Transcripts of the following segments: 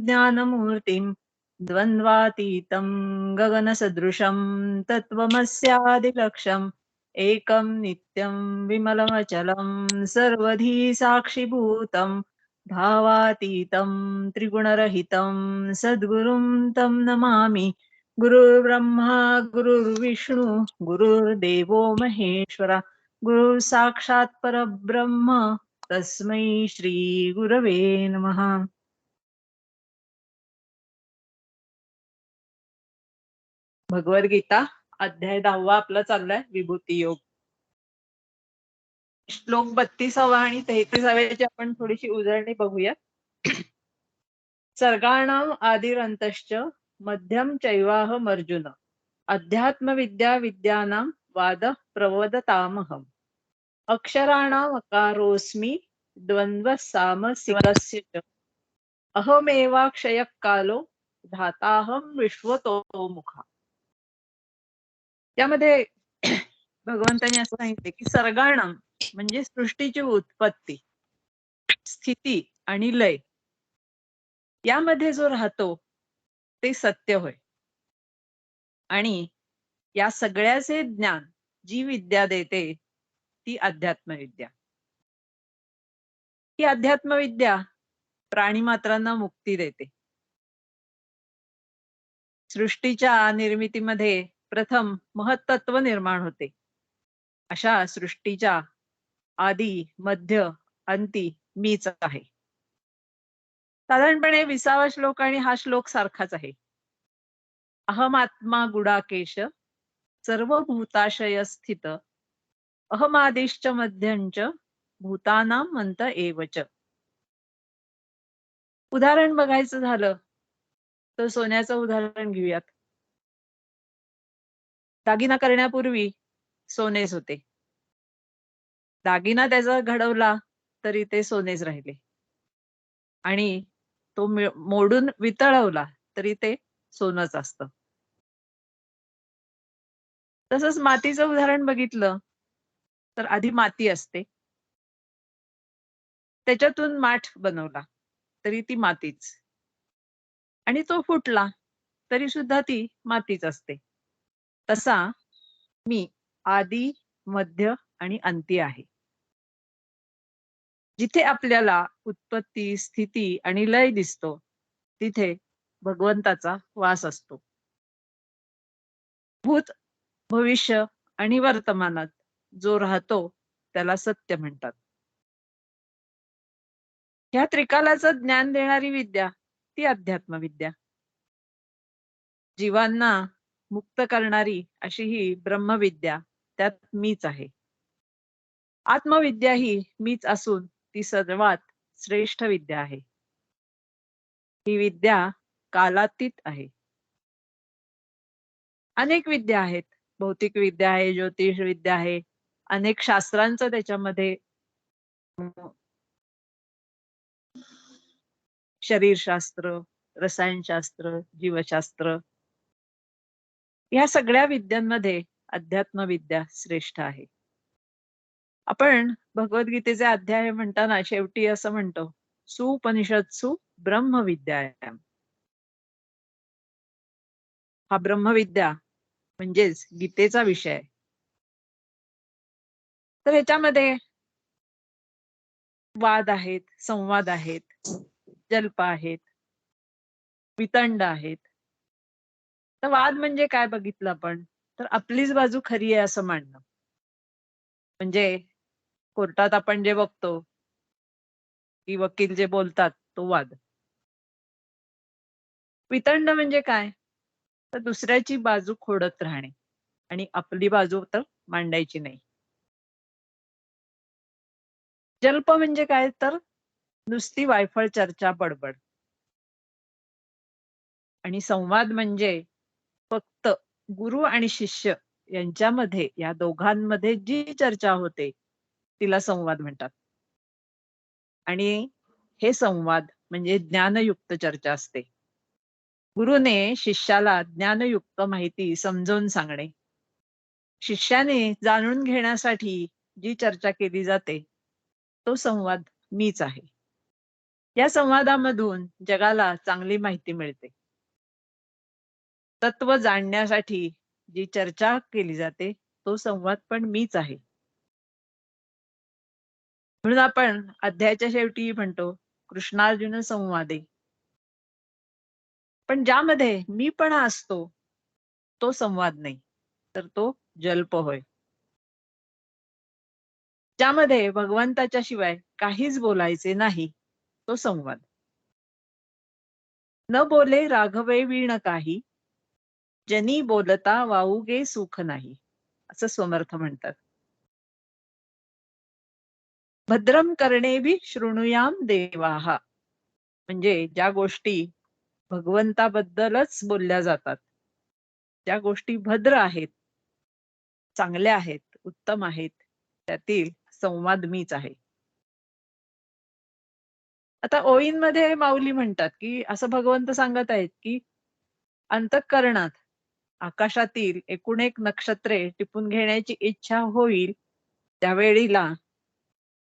ज्ञानमूर्तिं द्वन्द्वातीतं गगनसदृशं तत्त्वमस्यादिलक्ष्यम् एकं नित्यं विमलमचलं सर्वधी साक्षिभूतं भावातीतं त्रिगुणरहितं सद्गुरुं तं नमामि। गुरुर्ब्रह्मा गुरुर्विष्णू गुरुर्देवो महेश्वरा गुरु साक्षात परब्रह्म तस्मै श्री गुरवे नमः. भगवद्गीता अध्याय 10 आपला चाललाय विभूती योग. श्लोक 32 आणि 33 आपण थोडीशी उजळणी बघूया. सर्गाणाम आदिरंतश्च मध्यम चैवाहम अर्जुन अध्यात्मविद्या विद्यानां वाद प्रवदतामहम् अक्षराणाम अकारोऽस्मि द्वंद्व सामसिकस्य च अहमेवाक्षयः कालो धाताहं विश्वतो मुखा. त्यामध्ये भगवंतांनी असं सांगितले की सर्गाणम म्हणजे सृष्टीची उत्पत्ती, स्थिती आणि लय यामध्ये जो राहतो ते सत्य होय. आणि या सगळ्याचे ज्ञान जी विद्या देते ती अध्यात्मविद्या. ही अध्यात्मविद्या प्राणीमात्रांना मुक्ती देते. सृष्टीच्या निर्मितीमध्ये प्रथम महत्तत्व निर्माण होते. अशा सृष्टीच्या आदी मध्य अंती मीच आहे. साधारणपणे 20वा श्लोक आणि हा श्लोक सारखाच आहे. अहमात्मा गुडाकेश सर्वभूताशय स्थित अहमादिश्च मध्यंच भूतानां मंत एवच. उदाहरण बघायचं झालं तर सोन्याचं उदाहरण घेऊयात. दागिना करण्यापूर्वी सोनेच होते. दागिना त्याचा घडवला तरी ते सोनेच राहिले आणि तो मोडून वितळवला तरी ते सोनच असतं. तसंच मातीचं उदाहरण बघितलं तर आधी माती असते, त्याच्यातून माठ बनवला तरी ती मातीच आणि तो फुटला तरी सुद्धा ती मातीच असते. तसा मी आदी मध्य आणि अंती आहे. जिथे आपल्याला उत्पत्ती स्थिती आणि लय दिसतो तिथे भगवंताचा वास असतो. भूत भविष्य आणि वर्तमानात जो राहतो त्याला सत्य म्हणतात. ह्या त्रिकालाचं ज्ञान देणारी विद्या ती अध्यात्मविद्या. जीवांना मुक्त करणारी अशी ही ब्रह्मविद्या त्यात मीच आहे. आत्मविद्या ही मीच असून ती सर्वात श्रेष्ठ विद्या आहे. ही विद्या कालातीत आहे. अनेक विद्या आहेत. भौतिक विद्या आहे, ज्योतिष विद्या आहे, अनेक शास्त्रांचं त्याच्यामध्ये शरीरशास्त्र, रसायनशास्त्र, जीवशास्त्र या सगळ्या विद्यांमध्ये अध्यात्मविद्या श्रेष्ठ आहे. आपण भगवद्गीतेचे अध्याय म्हणताना शेवटी असं म्हणतो सुपनिषत्सु ब्रह्मविद्यायाम. हा ब्रह्मविद्या म्हणजेच गीतेचा विषय आहे. तर याच्यामध्ये वाद आहेत, संवाद आहेत, जल्प आहेत, वितंड आहेत. तर वाद म्हणजे काय बघितलं आपण तर आपलीच बाजू खरी आहे असं मानणं. म्हणजे कोर्टात आपण जे बघतो की वकील जे बोलतात तो वाद. वितंड म्हणजे काय तर दुसऱ्याची बाजू खोडत राहणे आणि आपली बाजू तर मांडायची नाही. जल्प म्हणजे काय तर नुसती वायफळ चर्चा बडबड. आणि संवाद म्हणजे फक्त गुरु आणि शिष्य यांच्यामध्ये या दोघांमध्ये जी चर्चा होते तिला संवाद म्हणतात. आणि हे संवाद म्हणजे ज्ञानयुक्त चर्चा असते. गुरुने शिष्याला ज्ञानयुक्त माहिती समजावून सांगणे, शिष्याने जाणून घेण्यासाठी जी चर्चा केली जाते तो संवाद मीच आहे. या संवादामधून जगाला चांगली माहिती मिळते. तत्व जाणण्यासाठी जी चर्चा केली जाते तो संवाद पण मीच आहे. म्हणून आपण अध्यायाच्या शेवटी म्हणतो कृष्णार्जुन संवादे. पण ज्यामध्ये मीपणा असतो तो संवाद नाही, तर तो जल्प होय. ज्यामध्ये भगवंताच्या शिवाय काहीच बोलायचे नाही तो संवाद. न बोले राघवे वीण काही, जनी बोलता वाऊगे सुख नाही, असं समर्थ म्हणतात. भद्रम कर्णेभि शृणुयाम देवाहा, म्हणजे ज्या गोष्टी भगवंताबद्दलच बोलल्या जातात, ज्या गोष्टी भद्र आहेत, चांगल्या आहेत, उत्तम आहेत, त्यातील संवाद मीच आहे. आता ओळींमध्ये माऊली म्हणतात की असं भगवंत सांगत आहेत की अंतःकरणात आकाशातील एकूण एक नक्षत्रे टिपून घेण्याची इच्छा होईल त्यावेळीला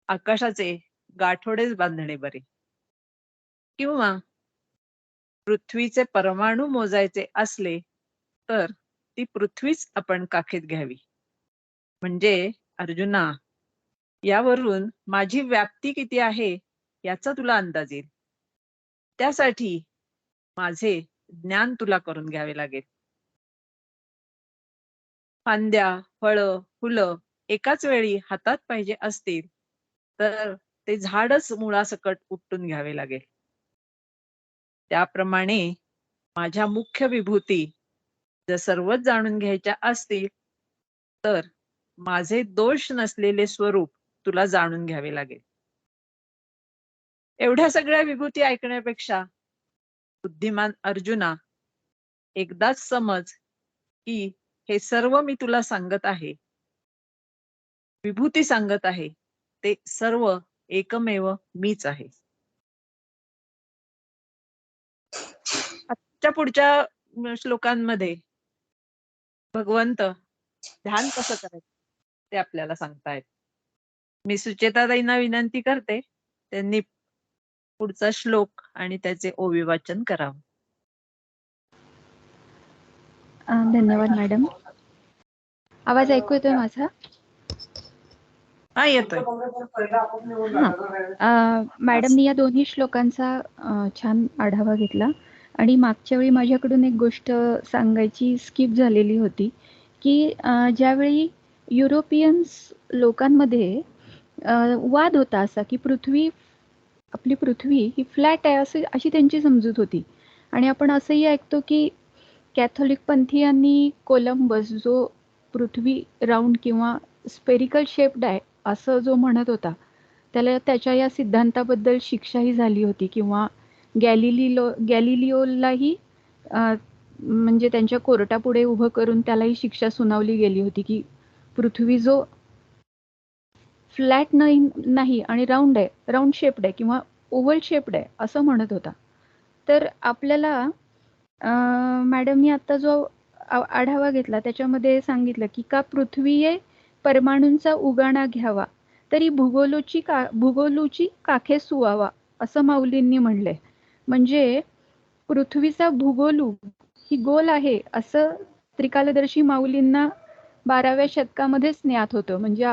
आकाशाचे गाठोडेच बांधणे बरे, किंवा पृथ्वीचे परमाणू मोजायचे असले तर ती पृथ्वीच आपण काखेत घ्यावी. म्हणजे अर्जुना, यावरून माझी व्याप्ती किती आहे याचा तुला अंदाज येईल. त्यासाठी माझे ज्ञान तुला करून घ्यावे लागेल. फांद्या, फळं, फुलं एकाच वेळी हातात पाहिजे असतील तर ते झाडच मुळासकट उपटून घ्यावे लागेल. त्याप्रमाणे माझ्या मुख्य विभूती जर सर्वच जाणून घ्यायच्या असतील तर माझे दोष नसलेले स्वरूप तुला जाणून घ्यावे लागेल. एवढ्या सगळ्या विभूती ऐकण्यापेक्षा बुद्धिमान अर्जुना, एकदाच समज की हे सर्व मी तुला सांगत आहे, विभूती सांगत आहे, ते सर्व एकमेव मीच आहे. आजच्या पुढच्या श्लोकांमध्ये भगवंत ध्यान कसं करायचं ते आपल्याला सांगतायत. मी सुचेताताईंना विनंती करते त्यांनी पुढचा श्लोक आणि त्याचे ओविवाचन करावं. धन्यवाद मॅडम. आवाज ऐकू येतोय माझा? हा, येतोय. मॅडमनी या दोन्ही श्लोकांचा छान आढावा घेतला आणि मागच्या वेळी माझ्याकडून एक गोष्ट सांगायची स्किप झालेली होती की ज्यावेळी युरोपियन्स लोकांमध्ये वाद होता असा की आपली पृथ्वी ही फ्लॅट आहे अशी त्यांची समजूत होती. आणि आपण असंही ऐकतो की कॅथोलिक पंथीयांनी कोलंबस जो पृथ्वी राऊंड किंवा स्पेरिकल शेप्ड आहे असं जो म्हणत होता त्याला त्याच्या या सिद्धांताबद्दल शिक्षाही झाली होती, किंवा गॅलिलिओलाही म्हणजे त्यांच्या कोर्टापुढे उभं करून त्यालाही शिक्षा सुनावली गेली होती की पृथ्वी जो फ्लॅट नाही आणि राऊंड शेप्ड आहे किंवा ओव्हल शेप्ड आहे असं म्हणत होता. तर आपल्याला मॅडमनी आता जो आढावा घेतला त्याच्यामध्ये सांगितलं की का पृथ्वीये परमाणूंचा उगाणा घ्यावा तरी भूगोलूची काखे सुवावा असं माऊलींनी म्हणलंय. म्हणजे पृथ्वीचा भूगोलू ही गोल आहे असं त्रिकालदर्शी माऊलींना 12व्या शतकामध्येच ज्ञात होतं. म्हणजे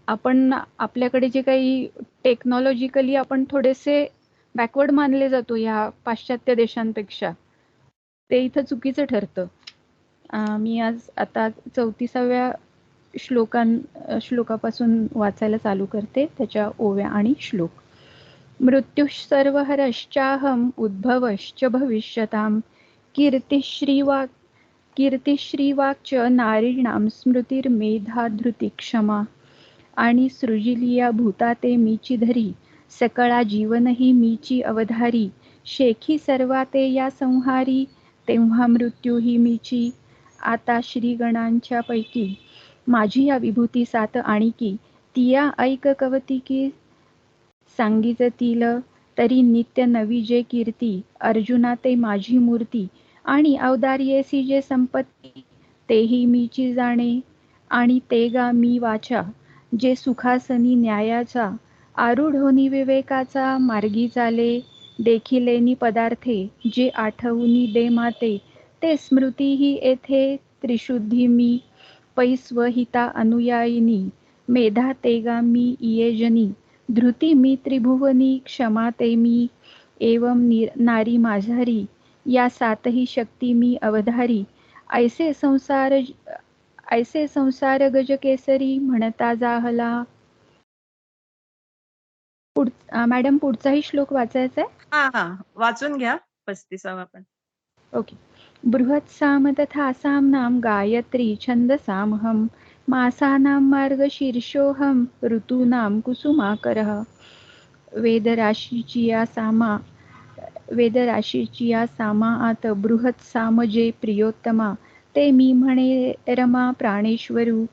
आपण आपल्याकडे जे काही टेक्नॉलॉजिकली आपण थोडेसे बॅकवर्ड मानले जातो या पाश्चात्य देशांपेक्षा, ते इथं चुकीचं ठरतं. मी आज आता 34व्या श्लोकापासून वाचायला चालू करते, त्याच्या ओव्या आणि श्लोक. मृत्युः सर्वहरश्चाहम् उद्भवश्च भविष्यताम् कीर्तिश्रीवाक्च नारीणां स्मृतिर्मेधा धृती क्षमा आणि सृजिलिया भूता ते मीची धरी सकळा जीवनही मीची अवधारी शेखी सर्वा ते या संहारी तेव्हा मृत्यू ही मीची आता श्रीगणांच्या पैकी माझी या विभूती सात आणिकी तिया ऐक कवतिकी सांगिततील तरी नित्य नवी जे कीर्ती अर्जुना ते माझी मूर्ती आणि औदार्येसी जे संपत्ती तेही मीची जाणे आणि ते गा मी वाचा जे सुखासनी न्यायाचा आरूढोनी विवेकाचा मार्गी चाले, देखिलेनी पदार्थे जे आठवूनी दे माते, ते स्मृतीही येथे त्रिशुद्धी मी, पैस्वहिता अनुयायिनी, मेधा तेगा मी इयेजनी, धृती मी त्रिभुवनी, क्षमा ते मी, एवं नारी माझारी, या सातही शक्ती मी अवधारी, ऐसे संसार गज केसरी म्हणता जाहला. मॅडम पुढचाही श्लोक वाचायचा आहे. हा वाचून घ्या 35वा पण. ओके. बृहत् साम तथा साम्नां गायत्री छन्दसामहं, मासानां मार्गशीर्षोऽहं, ऋतूनां कुसुमाकरः. वेदराशीची या सामा आत बृहत् साम जे प्रियोत्तमा, ते मी म्हणे रमा प्राणेश्वरू.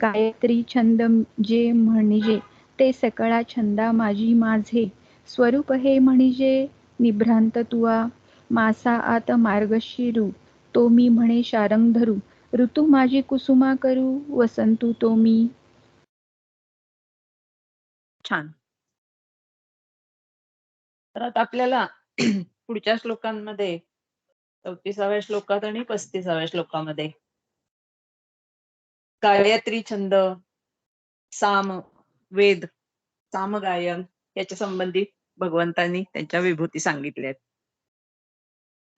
गायत्री छंद जे म्हणजे ते सकळा छंदा माझी माझे, स्वरूप हे म्हणजे निभ्रांत तुआ. मासा आत मार्गशीरू, तो मी म्हणे शारंग धरू. ऋतू माझी कुसुमा करू, वसंतू तो मी. छान. तर आता आपल्याला पुढच्या श्लोकांमध्ये 34व्या श्लोकात आणि 35व्या श्लोकामध्ये गायत्री छंद, साम वेद, सामगायन याच्या संबंधित भगवंतांनी त्यांच्या विभूती सांगितल्या आहेत.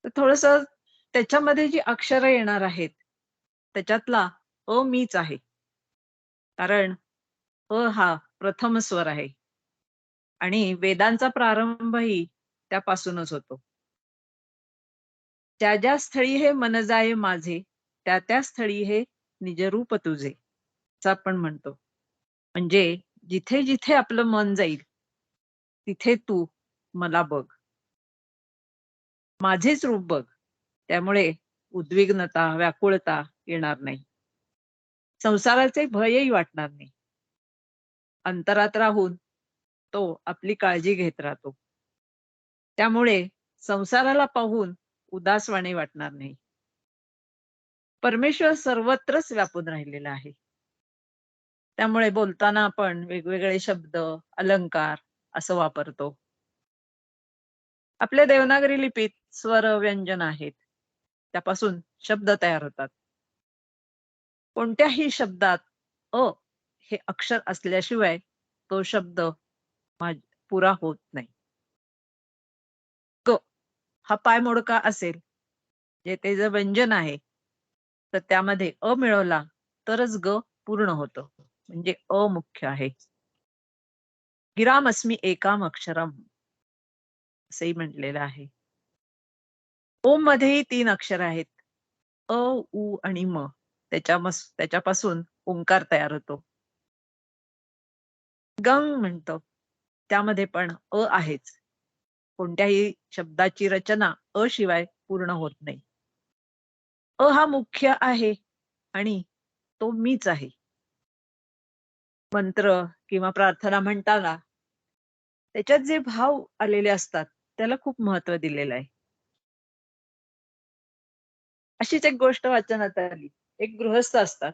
तर थोडस त्याच्यामध्ये जी अक्षरं येणार आहेत त्याच्यातला अ मीच आहे, कारण अ हा प्रथम स्वर आहे आणि वेदांचा प्रारंभही त्यापासूनच होतो. ज्या ज्या स्थळी हे मन जाये माझे, त्या त्या स्थळी हे निजरूप तुझे, असं आपण म्हणतो. म्हणजे जिथे जिथे आपलं मन जाईल तिथे तू मला बघ, माझेच रूप बघ. त्यामुळे उद्विग्नता, व्याकुळता येणार नाही, संसाराचे भयही वाटणार नाही. अंतरात राहून तो आपली काळजी घेत राहतो. त्यामुळे संसाराला पाहून उदासवाणे वाटणार नाही. परमेश्वर सर्वत्रच व्यापून राहिलेला आहे. त्यामुळे बोलताना आपण वेगवेगळे शब्द, अलंकार असं वापरतो. आपल्या देवनागरी लिपीत स्वर, व्यंजन आहेत, त्यापासून शब्द तयार होतात. कोणत्याही शब्दात अ हे अक्षर असल्याशिवाय तो शब्द पुरा होत नाही. क हा पाय मोडका असेल, जे ते जर व्यंजन आहे, तर त्यामध्ये अ मिळवला तरच ग पूर्ण होतं, म्हणजे अ मुख्य आहे. गिरामस्मी एकाम अक्षरम असंही म्हटलेलं आहे. ओम मध्येही 3 अक्षर आहेत, अ, उ आणि म. त्याच्यापासून ओंकार तयार होतो. गंग म्हणतो, त्यामध्ये पण अ आहेच. कोणत्याही शब्दाची रचना अ शिवाय पूर्ण होत नाही. अ हा मुख्य आहे आणि तो मीच आहे. मंत्र किंवा प्रार्थना म्हणताना त्याच्यात जे भाव आलेले असतात त्याला खूप महत्व दिलेलं आहे. अशीच एक गोष्ट वाचनात आली. एक गृहस्थ असतात,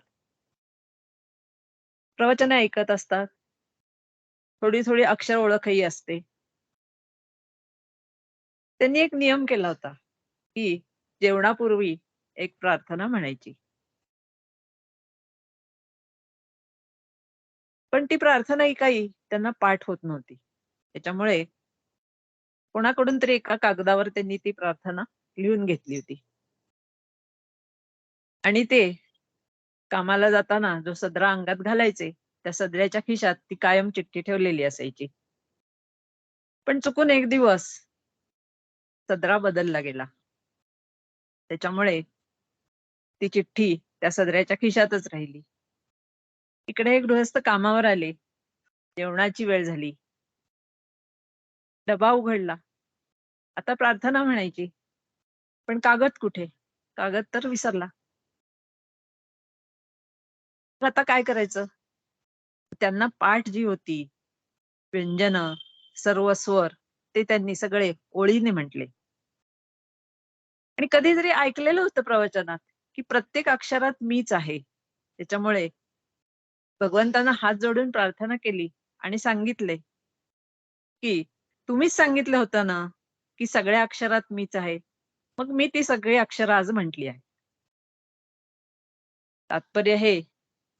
प्रवचन ऐकत असतात, थोडी थोडी अक्षर ओळखही असते. त्यांनी एक नियम केला होता की जेवणापूर्वी एक प्रार्थना म्हणायची. पण ती प्रार्थना ही काही त्यांना पाठ होत नव्हती. त्याच्यामुळे कोणाकडून तरी एका कागदावर त्यांनी ती प्रार्थना लिहून घेतली होती आणि ते कामाला जाताना जो सदरा अंगात घालायचे, त्या सदऱ्याच्या खिशात ती कायम चिठ्ठी ठेवलेली असायची. पण चुकून एक दिवस सदरा बदलला गेला. त्याच्यामुळे ती चिठ्ठी त्या सदऱ्याच्या खिशातच राहिली. इकडे एक गृहस्थ कामावर आले, जेवणाची वेळ झाली, डबा उघडला, आता प्रार्थना म्हणायची, पण कागद कुठे? कागद तर विसरला. तर आता काय करायचं? त्यांना पाठ जी होती, व्यंजन, सर्व स्वर, ते त्यांनी सगळे ओळीने म्हटले. आणि कधीतरी ऐकलेलं होतं प्रवचनात की प्रत्येक अक्षरात मीच आहे. त्याच्यामुळे भगवंतांना हात जोडून प्रार्थना केली आणि सांगितले की तुम्हीच सांगितलं होतं ना, की सगळ्या अक्षरात मीच आहे. मग मी ती सगळी अक्षरं आज म्हटली आहे. तात्पर्य हे,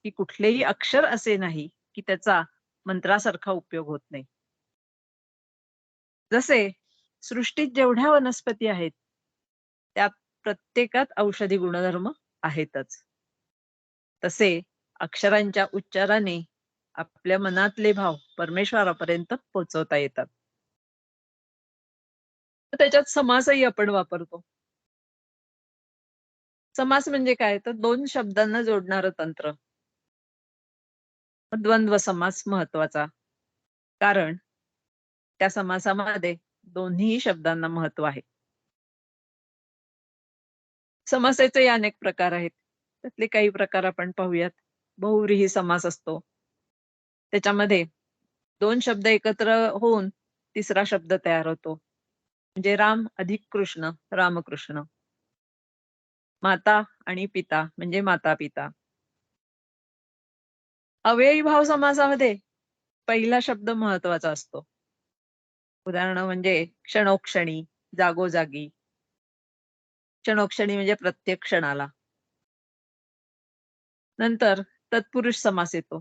की कुठलेही अक्षर असे नाही, की त्याचा मंत्रासारखा उपयोग होत नाही. जसे सृष्टीत जेवढ्या वनस्पती आहेत, त्या प्रत्येकात औषधी गुणधर्म आहेतच. तसे अक्षरांच्या उच्चाराने आपल्या मनातले भाव परमेश्वरापर्यंत पोहोचवता येतात. तर त्याच्यात समासही आपण वापरतो. समास म्हणजे काय? तर 2 शब्दांना जोडणारं तंत्र. द्वंद्व समास महत्वाचा. कारण त्या समासामध्ये दोन्ही शब्दांना महत्व आहे. समासाचे अनेक प्रकार आहेत. त्यातले काही प्रकार आपण पाहूयात. बहुव्रीही समास असतो. त्याच्यामध्ये 2 शब्द एकत्र होऊन तिसरा शब्द तयार होतो. म्हणजे राम अधिक कृष्ण, रामकृष्ण. माता आणि पिता म्हणजे माता-पिता. अव्ययी भाव समासामध्ये पहिला शब्द महत्वाचा असतो. उदाहरण म्हणजे क्षणोक्षणी, जागोजागी. क्षणोक्षणी म्हणजे प्रत्येक क्षणाला. नंतर तत्पुरुष समास येतो.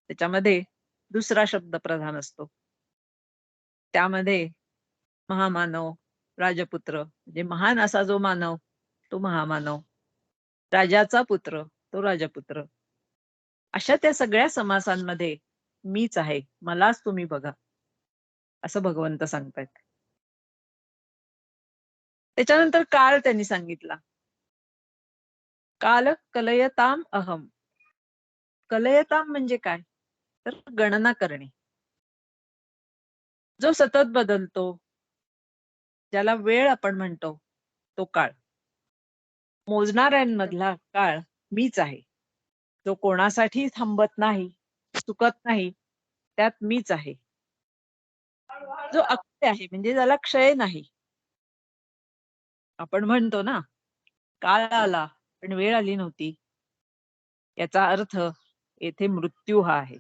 त्याच्यामध्ये दुसरा शब्द प्रधान असतो. त्यामध्ये महामानव, राजपुत्र म्हणजे महान असा जो मानव तो महामानव. राजाचा पुत्र तो राजपुत्र. अशा त्या सगळ्या समासांमध्ये मीच आहे, मलाच तुम्ही बघा, असं भगवंत सांगतायत. त्याच्यानंतर काळ त्यांनी सांगितला. काल कलयताम अहम. कलयताम म्हणजे काय? तर गणना करणे. जो सतत बदलतो, ज्याला वेळ आपण म्हणतो, तो काळ. मोजणाऱ्यांमधला काळ मीच आहे. जो कोणासाठी थांबत नाही, चुकत नाही, त्यात मीच आहे. जो अक्षय आहे म्हणजे ज्याला क्षय नाही. आपण म्हणतो ना, काळ आला पण वेळ आली नव्हती. याचा अर्थ येथे मृत्यू हा आहे.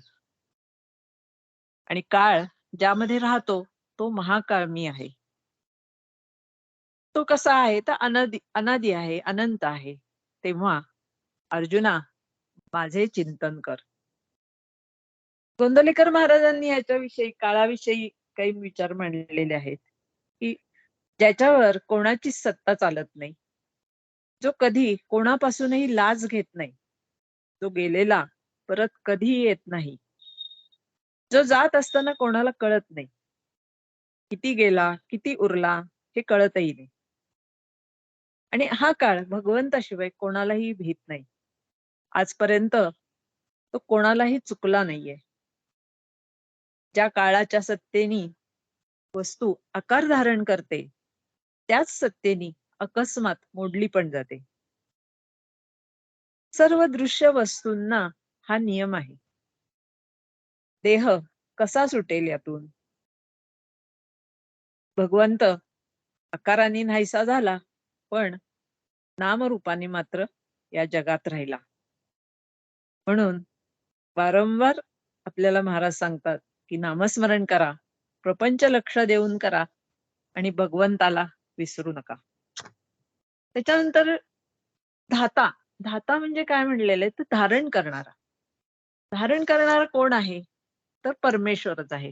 आणि काळ ज्यामध्ये राहतो तो महाकाळ मी आहे. तो कसा आहे तर अनादी आहे, अनंत आहे. तेव्हा अर्जुना माझे चिंतन कर. गोंदवलेकर महाराजांनी याच्याविषयी काळाविषयी काही विचार मांडलेले आहेत, की ज्याच्यावर कोणाचीच सत्ता चालत नाही. जो कधी कोणापासूनही लाच घेत नाही. जो गेलेला परत कधीही येत नाही. जो जात असताना कोणाला कळत नाही. किती गेला, किती उरला हे कळतही नाही. आणि हा काळ भगवंताशिवाय कोणालाही भीत नाही. आजपर्यंत तो कोणालाही चुकला नाहीये. ज्या काळाच्या सत्तेनी वस्तू आकार धारण करते, त्याच सत्तेनी अकस्मात मोडली पण जाते. सर्व दृश्य वस्तूंना हा नियम आहे. देह कसा सुटेल यातून? भगवंत आकाराने नाहीसा झाला, पण नामरूपाने मात्र या जगात राहिला. म्हणून वारंवार आपल्याला महाराज सांगतात, की नामस्मरण करा, प्रपंच लक्ष देऊन करा आणि भगवंताला विसरू नका. त्याच्यानंतर धाता. धाता म्हणजे काय म्हणलेलं आहे? तर धारण करणारा. धारण करणारा कोण आहे? तर परमेश्वरच आहे.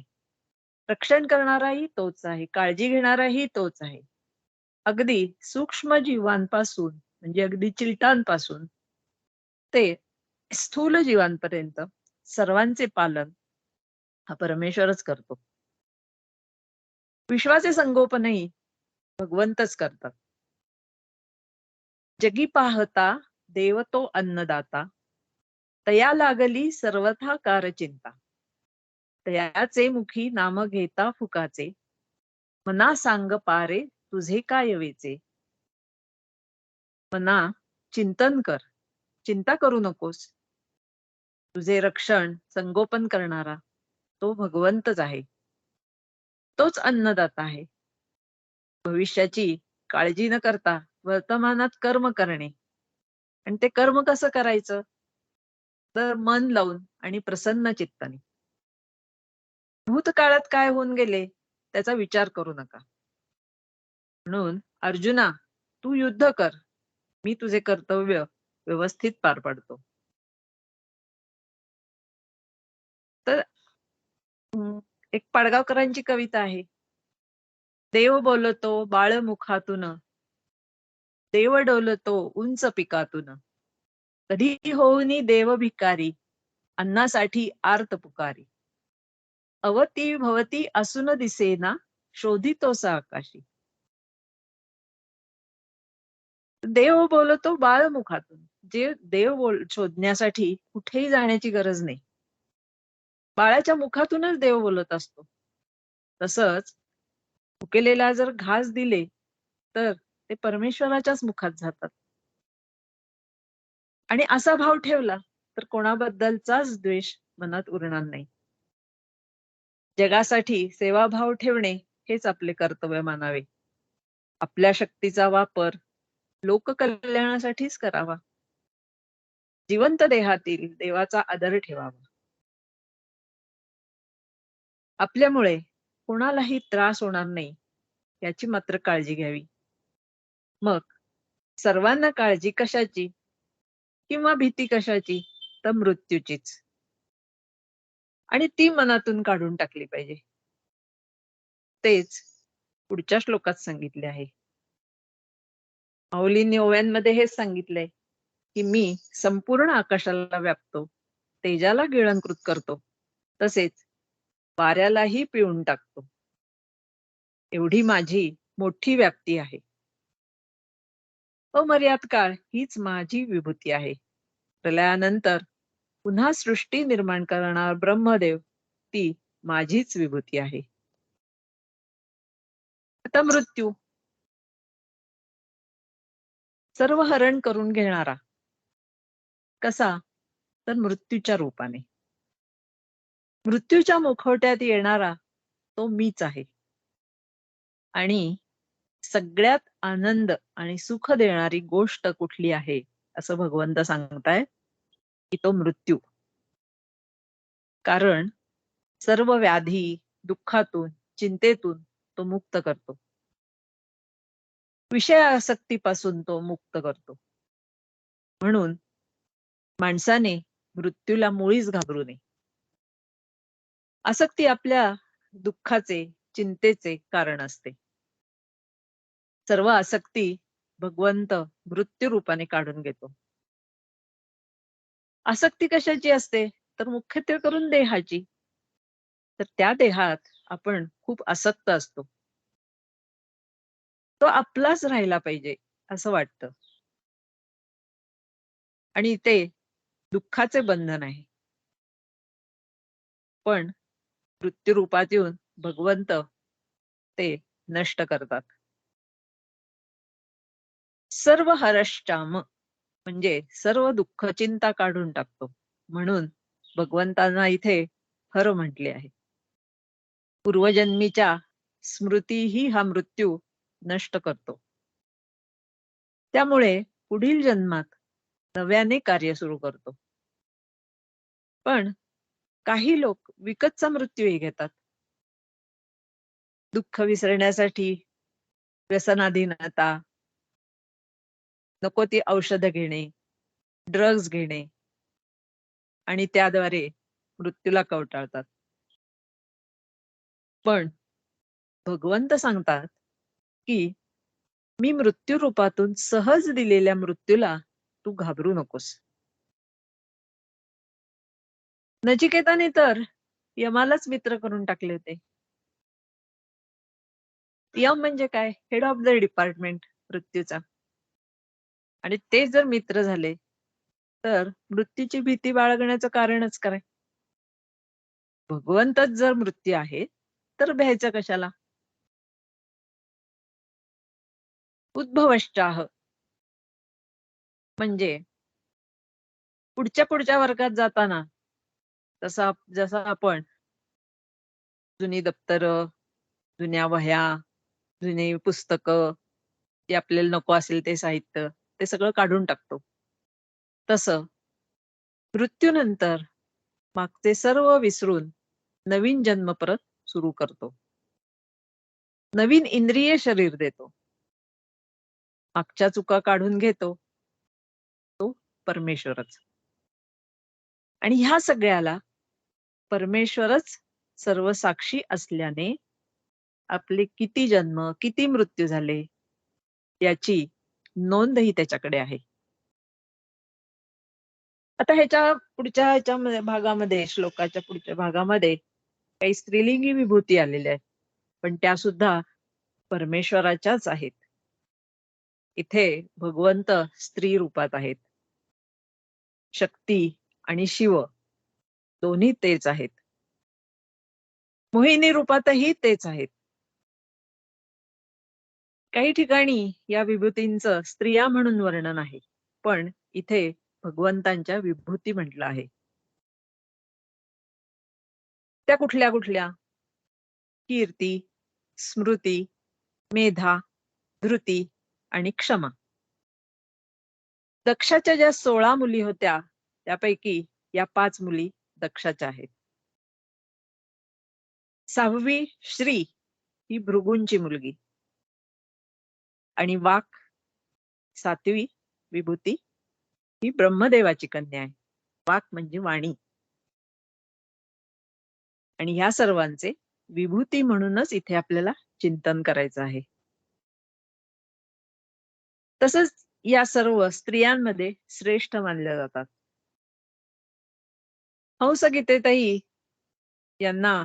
रक्षण करणाराही तोच आहे. काळजी घेणाराही तोच आहे. अगदी सूक्ष्म जीवांपासून म्हणजे अगदी चिलटांपासून ते स्थूल जीवांपर्यंत सर्वांचे पालन हा परमेश्वरच करतो. विश्वाचे संगोपनही भगवंतच करतात. जगी पाहता देव तो अन्नदाता, तया लागली सर्वथा कार चिंता. तयाचे मुखी नाम घेता फुकाचे, मना सांग पारे तुझे काय वेचे. मना चिंतन कर, चिंता करू नकोस. तुझे रक्षण संगोपन करणारा तो भगवंतच आहे. तोच अन्नदाता आहे. भविष्याची काळजी न करता वर्तमानात कर्म करणे. आणि ते कर्म कसं करायचं? तर मन लावून आणि प्रसन्न चित्ताने. भूतकाळात काय होऊन गेले त्याचा विचार करू नका. म्हणून अर्जुना, तू युद्ध कर, मी तुझे कर्तव्य व्यवस्थित पार पाडतो. तर एक पाडगावकरांची कविता आहे. देव बोलतो बाळ मुखातून, देव डोलतो उंच पिकातून, कधी होऊनी देव भिकारी, अन्नासाठी आर्त पुकारी. अवती भवती असून दिसेना, शोधितोस आकाशी. देव बोलतो बाळ मुखातून. जे देव शोधण्यासाठी कुठेही जाण्याची गरज नाही. बाळाच्या मुखातूनच देव बोलत असतो. तसंच फुकेलेला जर घास दिले तर ते परमेश्वराच्याच मुखात जातात. आणि असा भाव ठेवला तर कोणाबद्दलचाच द्वेष मनात उरणार नाही. जगासाठी सेवाभाव ठेवणे हेच आपले कर्तव्य मानावे. आपल्या शक्तीचा वापर लोककल्याणासाठीच करावा. जिवंत देहातील देवाचा आदर ठेवावा. आपल्यामुळे कोणालाही त्रास होणार नाही याची मात्र काळजी घ्यावी. मग सर्वांना काळजी कशाची किंवा भीती कशाची, तर मृत्यूचीच. आणि ती मनातून काढून टाकली पाहिजे. तेच पुढच्या श्लोकात सांगितले आहे. माऊलींनी ओव्यांमध्ये हेच सांगितलंय की मी संपूर्ण आकाशाला व्यापतो, तेजाला गिळंकृत करतो, तसेच वाऱ्यालाही पिळून टाकतो. एवढी माझी मोठी व्याप्ती आहे. अमर्याद काळ हीच माझी विभूती आहे. प्रलयानंतर पुन्हा सृष्टी निर्माण करणार ब्रह्मदेव, ती माझीच विभूती आहे. आता मृत्यू सर्व हरण करून घेणारा. कसा? तर मृत्यूच्या रूपाने. मृत्यूच्या मुखवट्यात येणारा तो मीच आहे. आणि सगळ्यात आनंद आणि सुख देणारी गोष्ट कुठली आहे असं भगवंत सांगताय की तो मृत्यू. कारण सर्व व्याधी, दुःखातून, चिंतेतून तो मुक्त करतो. विषय आसक्तीपासून तो मुक्त करतो. म्हणून माणसाने मृत्यूला मुळीच घाबरू नये. आसक्ती आपल्या दुःखाचे, चिंतेचे कारण असते. सर्व आसक्ती भगवंत मृत्यू रूपाने काढून घेतो. आसक्ती कशाची असते? तर मुख्यत्वे करून देहाची. तर त्या देहात आपण खूप आसक्त असतो. तो आपलाच राहिला पाहिजे असं वाटतं. आणि ते दुःखाचे बंधन आहे. पण मृत्यू रूपात येऊन भगवंत ते नष्ट करतात. सर्व हरश्चाम म्हणजे सर्व दुःख चिंता काढून टाकतो. म्हणून भगवंतांना इथे हर म्हटले आहे. पूर्वजन्मीच्या स्मृतीही हा मृत्यू नष्ट करतो. त्यामुळे पुढील जन्मात नव्याने कार्य सुरू करतो. पण काही लोक विकतचा मृत्यूही घेतात. दुःख विसरण्यासाठी व्यसनाधीनता, नको ती औषधं घेणे, ड्रग्ज घेणे आणि त्याद्वारे मृत्यूला कवटाळतात. पण भगवंत सांगतात की मी मृत्यू रूपातून सहज दिलेल्या मृत्यूला तू घाबरू नकोस. नचिकेताने तर यमालाच मित्र करून टाकले होते. यम म्हणजे काय? हेड ऑफ द डिपार्टमेंट मृत्यूचा. आणि ते जर मित्र झाले तर मृत्यूची भीती बाळगण्याचं कारणच काय? भगवंतच जर मृत्यू आहे तर भ्यायचं कशाला? उद्भवश्चाह म्हणजे पुढच्या वर्गात जाताना जसं आपण जुनी दप्तरं, जुन्या वह्या, जुनी पुस्तकं, जे आपल्याला नको असेल ते साहित्य, ते सगळं काढून टाकतो. तसं मृत्यूनंतर मागचे सर्व विसरून नवीन जन्म परत सुरू करतो. नवीन इंद्रिय शरीर देतो. मागच्या चुका काढून घेतो तो परमेश्वरच. आणि ह्या सगळ्याला परमेश्वरच सर्व साक्षी असल्याने आपले किती जन्म, किती मृत्यू झाले याची नोंदही त्याच्याकडे आहे. आता ह्याच्या पुढच्या ह्याच्यामध्ये भागामध्ये, श्लोकाच्या पुढच्या भागामध्ये काही स्त्रीलिंगी विभूती आलेल्या आहेत, पण त्या सुद्धा परमेश्वराच्याच आहेत. इथे भगवंत स्त्री रूपात आहेत. शक्ती आणि शिव दोन्ही तेच आहेत. मोहिनी रूपातही तेच आहेत. काही ठिकाणी या विभूतींचं स्त्रिया म्हणून वर्णन आहे, पण इथे भगवंतांच्या विभूती म्हटलं आहे. त्या कुठल्या कुठल्या? कीर्ती, स्मृती, मेधा, धृती आणि क्षमा. दक्षाच्या ज्या 16 मुली होत्या त्यापैकी या 5 मुली दक्षाच्या आहेत. 6वी श्री ही भृगूंची मुलगी आणि वाक 7वी विभूती ही ब्रह्मदेवाची कन्या आहे. वाक म्हणजे वाणी. आणि ह्या सर्वांचे विभूती म्हणूनच इथे आपल्याला चिंतन करायचं आहे. तसंच या सर्व स्त्रियांमध्ये श्रेष्ठ मानल्या जातात. हंसगीतेतही यांना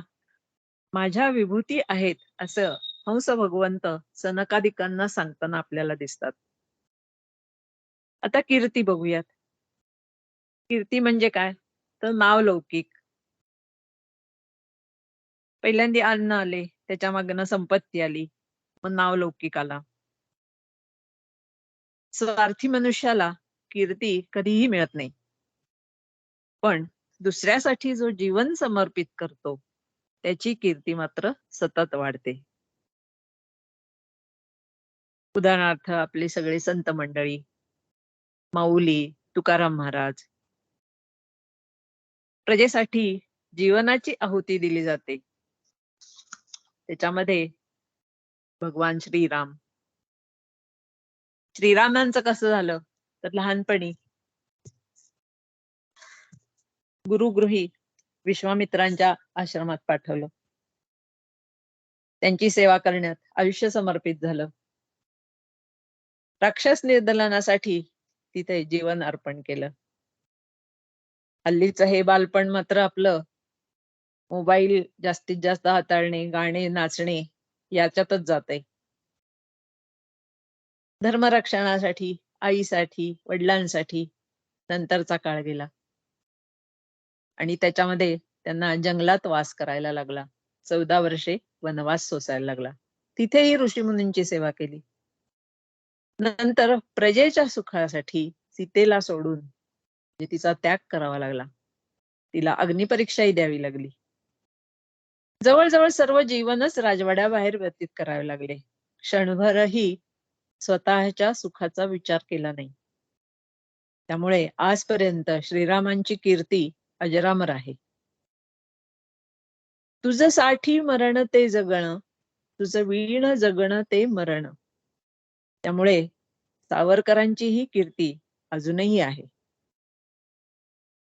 माझ्या विभूती आहेत असं हंस भगवंत सनकादिकांना सांगताना आपल्याला दिसतात. आता कीर्ती बघूयात. कीर्ती म्हणजे काय? तर नावलौकिक. पहिल्यांदा अन्न आले, त्याच्या मागनं संपत्ती आली, मग नावलौकिक आला. स्वार्थी मनुष्याला कीर्ती कधीही मिळत नाही, पण दुसऱ्यासाठी जो जीवन समर्पित करतो त्याची कीर्ती मात्र सतत वाढते. उदाहरणार्थ आपले सगळे संत मंडळी, माऊली, तुकाराम महाराज, प्रजेसाठी जीवनाची आहुती दिली जाते. त्याच्यामध्ये भगवान श्रीरामांचं कसं झालं तर लहानपणी गुरुगृही विश्वामित्रांच्या आश्रमात पाठवलं. त्यांची सेवा करण्यात आयुष्य समर्पित झालं. राक्षस निर्दलनासाठी तिथे जीवन अर्पण केलं. हल्लीचं हे बालपण मात्र आपलं मोबाईल जास्तीत जास्त हाताळणे, गाणे, नाचणे याच्यातच जाते. धर्मरक्षणासाठी, आईसाठी, वडिलांसाठी नंतरचा काळ गेला आणि त्याच्यामध्ये त्यांना जंगलात वास करायला लागला. 14 वर्षे वनवास सोसायला लागला. तिथेही ऋषीमुनींची सेवा केली. नंतर प्रजेच्या सुखासाठी सीतेला सोडून तिचा त्याग करावा लागला. तिला अग्निपरीक्षाही द्यावी लागली. जवळजवळ सर्व जीवनच राजवाड्याबाहेर व्यतीत करावे लागले. क्षणभरही स्वतःच्या सुखाचा विचार केला नाही. त्यामुळे आजपर्यंत श्रीरामांची कीर्ती अजरामर आहे. तुझ साठी मरण ते जगण, तुझं वीण जगण ते मरण. त्यामुळे सावरकरांची ही कीर्ती अजूनही आहे.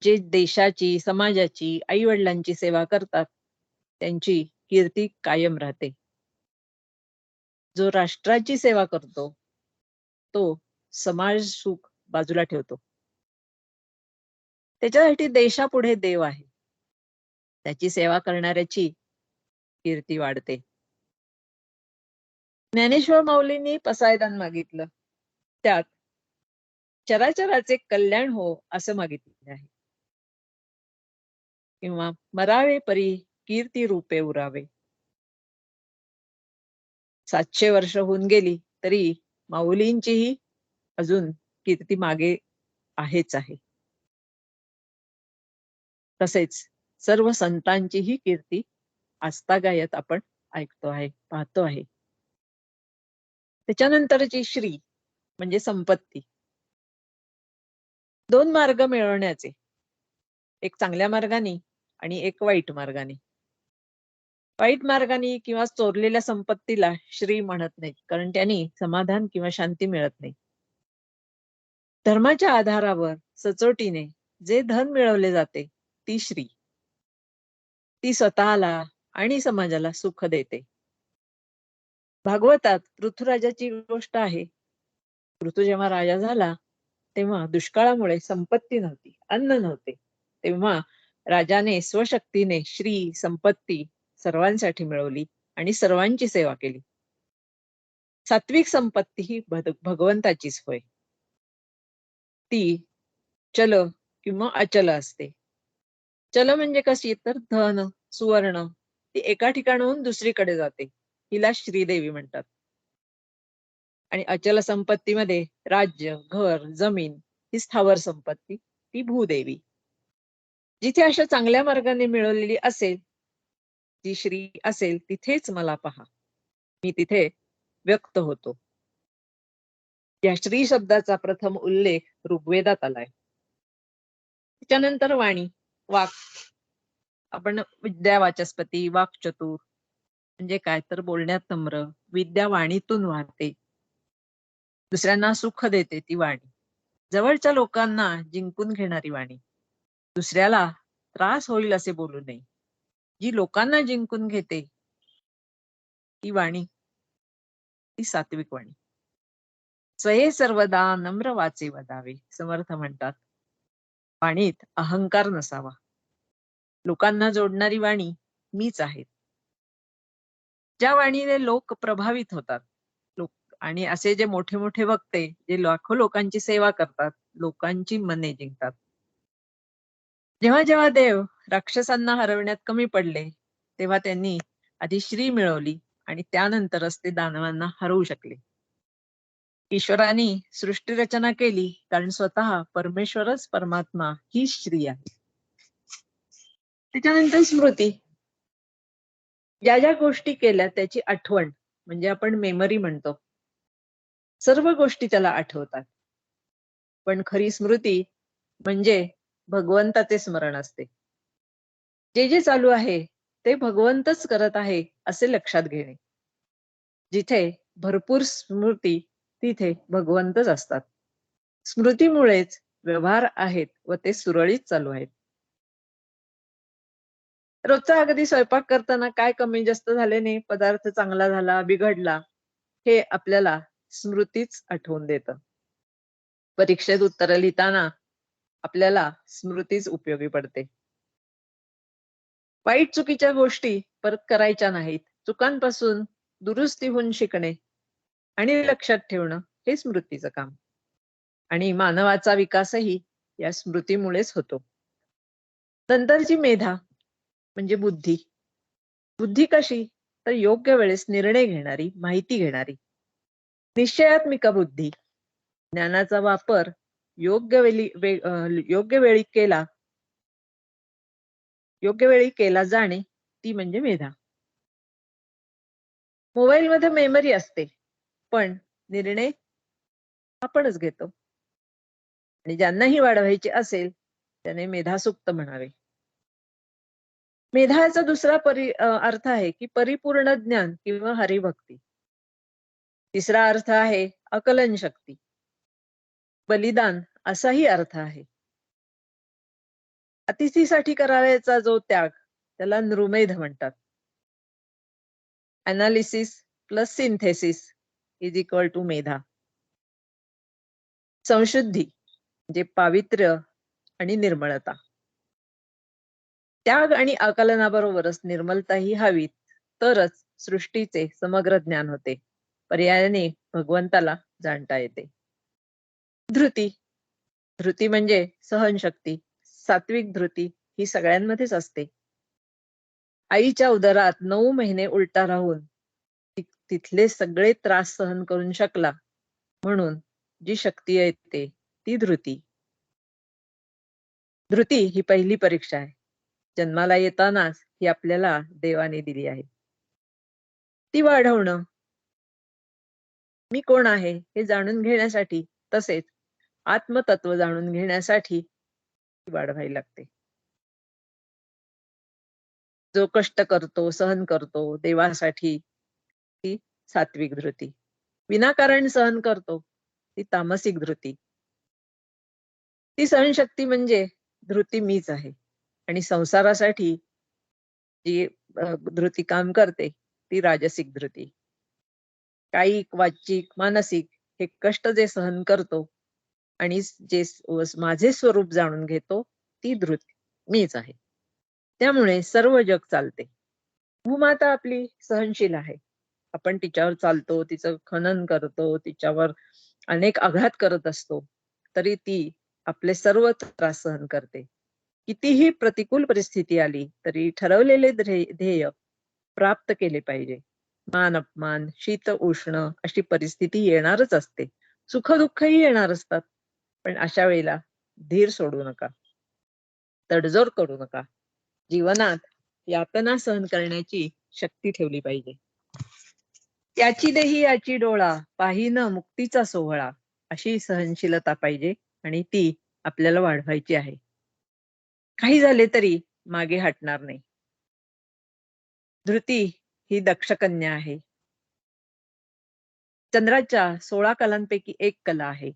जे देशाची, समाजाची, आई वडिलांची सेवा करतात त्यांची कीर्ती कायम राहते. जो राष्ट्राची सेवा करतो तो समाज सुख बाजूला ठेवतो. त्याच्यासाठी देशापुढे देव आहे. त्याची सेवा करणाऱ्याची कीर्ती वाढते. ज्ञानेश्वर माऊलींनी पसायदान मागितलं, त्यात चराचराचे कल्याण हो असं मागितलेलं आहे. किंवा मरावे परी कीर्ती रूपे उरावे. 700 वर्ष होऊन गेली तरी माऊलींचीही अजून कीर्ती मागे आहेच आहे. तसेच सर्व संतांचीही कीर्ती आजतागायत आपण ऐकतो आहे, पाहतो आहे. त्याच्यानंतरची श्री म्हणजे संपत्ती. 2 मार्ग मिळवण्याचे, एक चांगल्या मार्गाने आणि एक वाईट मार्गाने. वाईट मार्गाने किंवा चोरलेल्या संपत्तीला श्री म्हणत नाहीत, कारण त्यांनी समाधान किंवा शांती मिळत नाही. धर्माच्या आधारावर सचोटीने जे धन मिळवले जाते ती श्री. ती स्वतःला आणि समाजाला सुख देते. भागवतात पृथ्वीराजाची गोष्ट आहे. पृथू जेव्हा राजा झाला तेव्हा दुष्काळामुळे संपत्ती नव्हती, अन्न नव्हते. तेव्हा राजाने स्वशक्तीने श्री संपत्ती सर्वांसाठी मिळवली आणि सर्वांची सेवा केली. सात्विक संपत्ती ही भगवंताचीच होय. ती चल किंवा अचल असते. चल म्हणजे कशी, तर धन, सुवर्ण ती एका ठिकाणाहून दुसरीकडे जाते, हिला श्रीदेवी म्हणतात. आणि अचल संपत्तीमध्ये राज्य, घर, जमीन ही स्थावर संपत्ती, ती भूदेवी. जिथे अशा चांगल्या मार्गाने मिळवलेली असेल, जी श्री असेल, तिथेच मला पहा, मी तिथे व्यक्त होतो. या श्री शब्दाचा प्रथम उल्लेख ऋग्वेदात आलाय. त्याच्यानंतर वाणी, वाक. आपण विद्या वाचस्पती, वाक्चतुर म्हणजे काय, तर बोलण्यात नम्र, विद्या वाणीतून वाहते, दुसऱ्यांना सुख देते ती वाणी, जवळच्या लोकांना जिंकून घेणारी वाणी, दुसऱ्याला त्रास होईल असे बोलू नये, जी लोकांना जिंकून घेते ती वाणी, ती सात्विक वाणी. स्वये सर्वदा नम्र वाचे वदावे, समर्थ म्हणतात. वाणीत अहंकार नसावा. लोकांना जोडणारी वाणी मीच आहे. ज्या वाणीने लोक प्रभावित होतात, आणि असे जे मोठे मोठे वक्ते जे लाखो लोकांची सेवा करतात, लोकांची मने जिंकतात. जेव्हा जेव्हा देव राक्षसांना हरवण्यात कमी पडले, तेव्हा त्यांनी आधी श्री मिळवली आणि त्यानंतरच ते दानवांना हरवू शकले. ईश्वराने सृष्टी रचना केली, कारण स्वतः परमेश्वरच परमात्मा ही श्री आहे. त्याच्यानंतर स्मृती. ज्या ज्या गोष्टी केल्या त्याची आठवण, म्हणजे आपण मेमरी म्हणतो. सर्व गोष्टी त्याला आठवतात. पण खरी स्मृती म्हणजे भगवंताचे स्मरण असते. जे जे चालू आहे ते भगवंतच करत आहे असे लक्षात घेणे. जिथे भरपूर स्मृती तिथे भगवंतच असतात. स्मृतीमुळेच व्यवहार आहेत व ते सुरळीत चालू आहेत. रोजचा अगदी स्वयंपाक करताना काय कमी जास्त झाले नाही, पदार्थ चांगला झाला, बिघडला, हे आपल्याला स्मृतीच आठवून देतं. परीक्षेत उत्तर लिहिताना आपल्याला स्मृतीच उपयोगी पडते. वाईट चुकीच्या गोष्टी परत करायच्या नाहीत. चुकांपासून दुरुस्ती होऊन शिकणे आणि लक्षात ठेवणं हे स्मृतीचं काम. आणि मानवाचा विकासही या स्मृतीमुळेच होतो. नंतरची मेधा म्हणजे बुद्धी. बुद्धी कशी, तर योग्य वेळेस निर्णय घेणारी, माहिती घेणारी. निश्चयात्मिका बुद्धी. ज्ञानाचा वापर योग्य वेळी केला जाणे, ती म्हणजे मेधा. मोबाईल मध्ये मेमरी असते, पण निर्णय आपणच घेतो. आणि ज्यांनाही वाढवायचे असेल त्याने मेधासुक्त म्हणावे. मेधाचा दुसरा अर्थ आहे की परिपूर्ण ज्ञान किंवा हरिभक्ती. तिसरा अर्थ आहे अकलन शक्ती, बलिदान असाही अर्थ आहे. अतिथीसाठी करायचा जो त्याग त्याला नृमेध म्हणतात. Analysis plus synthesis is equal to मेधा. संशुद्धी म्हणजे पावित्र्य आणि निर्मळता. त्याग आणि आकलनाबरोबरच निर्मलताही हवी, तरच सृष्टीचे समग्र ज्ञान होते. पर्यायाने भगवंताला जाणता येते. धृती. धृती म्हणजे सहनशक्ती. सात्विक धृती ही सगळ्यांमध्येच असते. आईच्या उदरात 9 महिने उलटा राहून तिथले सगळे त्रास सहन करून शकला, म्हणून जी शक्ती येते ती धृती. धृती ही पहिली परीक्षा आहे. जन्माला येतानाच ही आपल्याला देवाने दिली आहे. ती वाढवणं, मी कोण आहे हे जाणून घेण्यासाठी, तसेच आत्मतत्व जाणून घेण्यासाठी ती वाढवावी लागते. जो कष्ट करतो, सहन करतो देवासाठी, ती सात्विक धृती. विनाकारण सहन करतो, ती तामसिक धृती. ती सहनशक्ती म्हणजे धृती मीच आहे. आणि संसारासाठी जी धृती काम करते, ती राजसिक धृती. कायिक, वाचिक, मानसिक हे कष्ट जे सहन करतो आणि माझे स्वरूप जाणून घेतो, ती धृती मीच आहे. त्यामुळे सर्व जग चालते. भूमाता आपली सहनशील आहे. आपण तिच्यावर चालतो, तिचं खनन करतो, तिच्यावर अनेक आघात करत असतो, तरी ती आपले सर्व त्रास सहन करते. कितीही प्रतिकूल परिस्थिती आली तरी ठरवलेले ध्येय प्राप्त केले पाहिजे. मान अपमान, शीत उष्ण अशी परिस्थिती येणारच असते. सुख दुःखही येणार असतात. पण अशा वेळेला धीर सोडू नका, तडजोड करू नका. जीवनात यातना सहन करण्याची शक्ती ठेवली पाहिजे. याची देही याची डोळा, पाहिन मुक्तीचा सोहळा, अशी सहनशीलता पाहिजे आणि ती आपल्याला वाढवायची आहे. काही झाले तरी मागे हटणार नाही. धृती ही दक्ष कन्या आहे. चंद्राच्या 16 कलांपैकी एक कला आहे.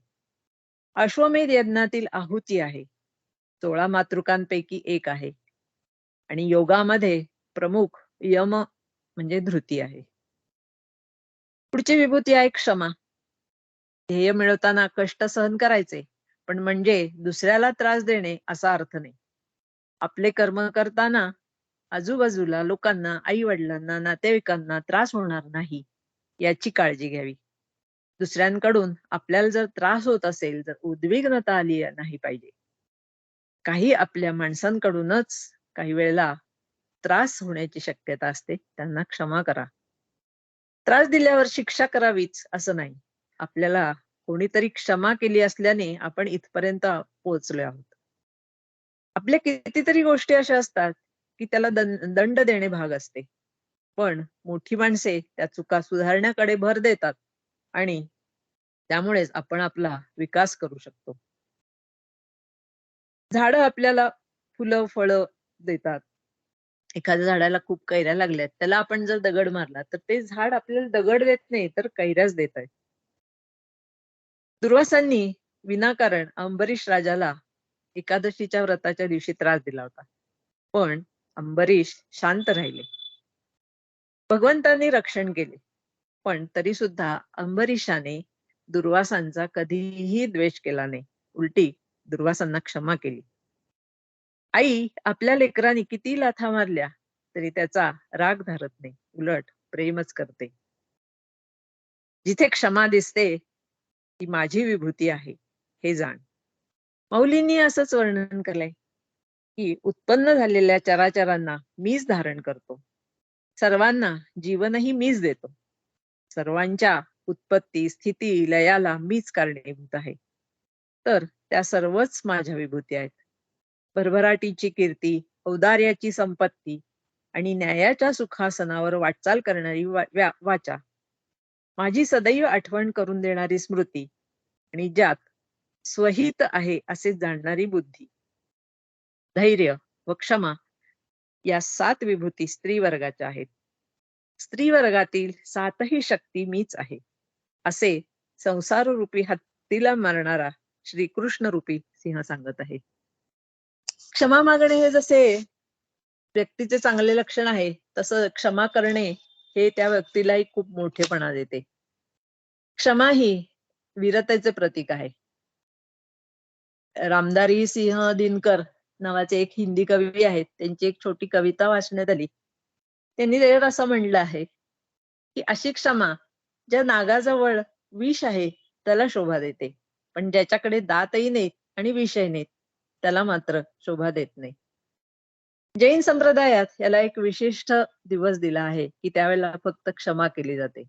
अश्वमेध यज्ञातील आहुती आहे. 16 मातृकांपैकी एक आहे. आणि योगामध्ये प्रमुख यम म्हणजे धृती आहे. पुढची विभूती आहे क्षमा. ध्येय मिळवताना कष्ट सहन करायचे, पण म्हणजे दुसऱ्याला त्रास देणे असा अर्थ नाही. आपले कर्म करताना आजूबाजूला लोकांना, आई वडिलांना, नातेवाईकांना त्रास होणार नाही याची काळजी घ्यावी. दुसऱ्यांकडून आपल्याला जर त्रास होत असेल, जर उद्विग्नता आली नाही पाहिजे. काही आपल्या माणसांकडूनच काही वेळेला त्रास होण्याची शक्यता असते, त्यांना क्षमा करा. त्रास दिल्यावर शिक्षा करावीच असं नाही. आपल्याला कोणीतरी क्षमा केली असल्याने आपण इथपर्यंत पोहोचलो आहोत. आपल्या कितीतरी गोष्टी अशा असतात की त्याला दंड देणे भाग असते, पण मोठी माणसे त्या चुका सुधारण्याकडे भर देतात आणि त्यामुळेच आपण आपला विकास करू शकतो. झाडं आपल्याला फुलं फळं देतात. एखाद्या झाडाला खूप कैऱ्या लागल्यात, त्याला आपण जर दगड मारला तर ते झाड आपल्याला दगड देत नाही तर कैऱ्याच देत आहे. दुर्वासांनी विनाकारण अंबरीश राजाला एकादशीच्या व्रताच्या दिवशी त्रास दिला होता, पण अंबरीश शांत राहिले. भगवंतांनी रक्षण केले, पण तरी सुद्धा अंबरीशाने दुर्वासांचा कधीही द्वेष केला नाही. उलटी दुर्वासांना क्षमा केली. आई आपल्या लेकरांनी किती लाथा मारल्या तरी त्याचा राग धरत नाही, उलट प्रेमच करते. जिथे क्षमा दिसते ती माझी विभूती आहे हे जाण. मौलींनी असंच वर्णन केलंय की उत्पन्न झालेल्या चराचरांना मीच धारण करतो. सर्वांना जीवनही मीच देतो. सर्वांच्या उत्पत्ती, स्थिती, लयाला मीच कारणीभूत आहे. तर त्या सर्वच माझ्या विभूती आहेत. भरभराटीची कीर्ती, औदार्याची संपत्ती आणि न्यायाच्या सुखासनावर वाटचाल करणारी वाचा, माझी सदैव आठवण करून देणारी स्मृती आणि ज्यात स्वहित आहे असे जाणणारी बुद्धी, धैर्य व क्षमा या 7 विभूती स्त्री वर्गाच्या आहेत. स्त्री वर्गातील 7ही शक्ती मीच आहे असे संसार रूपी हत्तीला मारणारा श्रीकृष्ण रूपी सिंह सांगत आहे. क्षमा मागणे हे जसे व्यक्तीचे चांगले लक्षण आहे, तसं क्षमा करणे हे त्या व्यक्तीलाही खूप मोठेपणा देते. क्षमा ही वीरतेचे प्रतीक आहे. रामधारी सिंह दिनकर नावाचे एक हिंदी कवी आहेत, त्यांची एक छोटी कविता वाचण्यात आली. त्यांनी त्याच्यात असं म्हणलं आहे की अशी क्षमा ज्या नागाजवळ विष आहे त्याला शोभा देते, पण ज्याच्याकडे दातही नाहीत आणि विषही नाहीत त्याला मात्र शोभा देत नाही. जैन संप्रदायात याला एक विशिष्ट दिवस दिला आहे की त्यावेळेला फक्त क्षमा केली जाते.